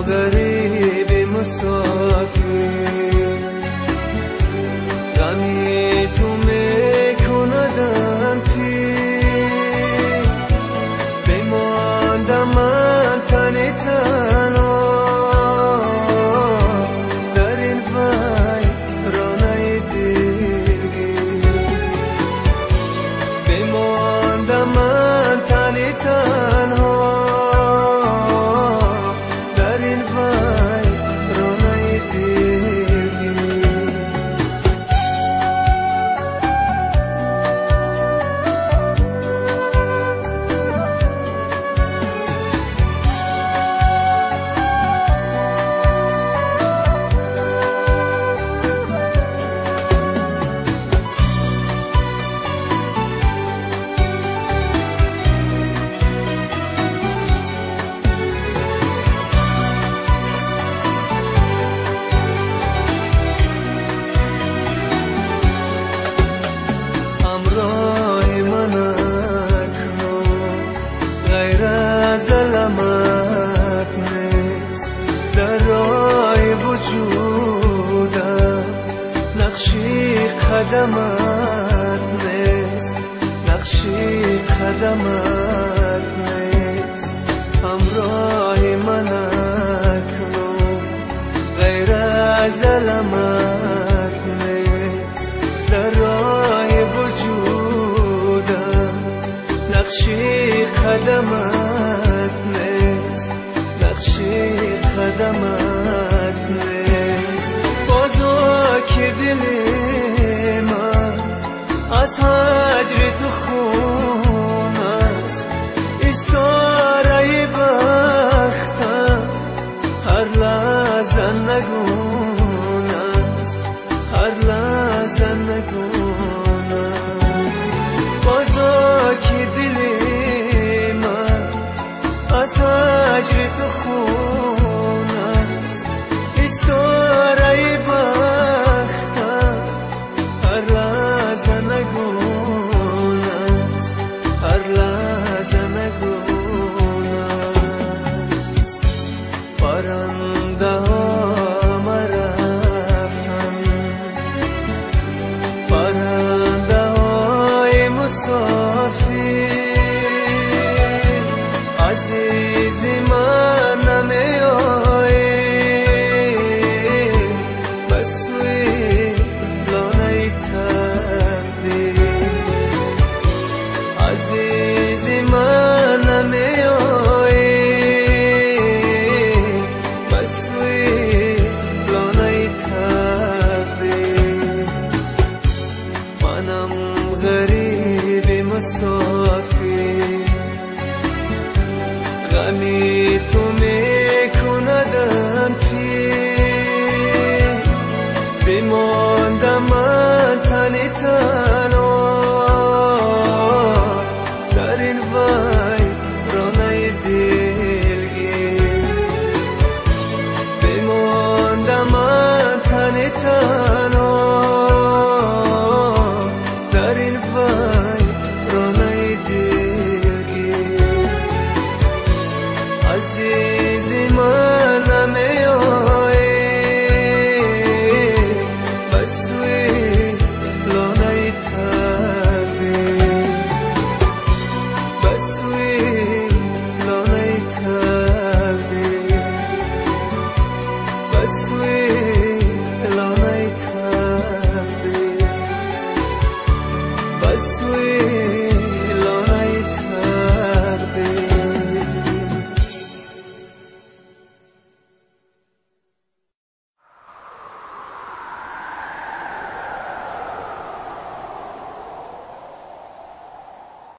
غریب مسافر، غمی تو میکندم پیر، بماندم من تنی تنها در این ویرانه دلگیر، بماندم من تنی تنها در این ویرانه دلگیر. همراه من اکنون غیر از علامت نیست، در راه وجودم نقشی قدمت نیست، نقشی قدمت نیست. همراه من اکنون غیر از علامت نیست، در راه وجودم نقشی قدمت نیست، نقشی قدمت نیست. بازا که دل من از هجر تو خون است، استاره بختم هر لحظه نگون است، هر لحظه نگون است. بازا که دل من از هجر تو خون است، استاره بختم هر لحظه نگون است، هر لحظه نگون است. پرنده ها مرفتن، پرنده های مسافر، عزیز من نمی آیی بس سوی لانه تقدیر، عزیز من نمی آیی بس سوی لانه تقدیر. منم غریب مسافر، غمی تو میکندم پیر، بماندم من تنی تنها در این ویرانه دلگیر، بماندم من تنی تنها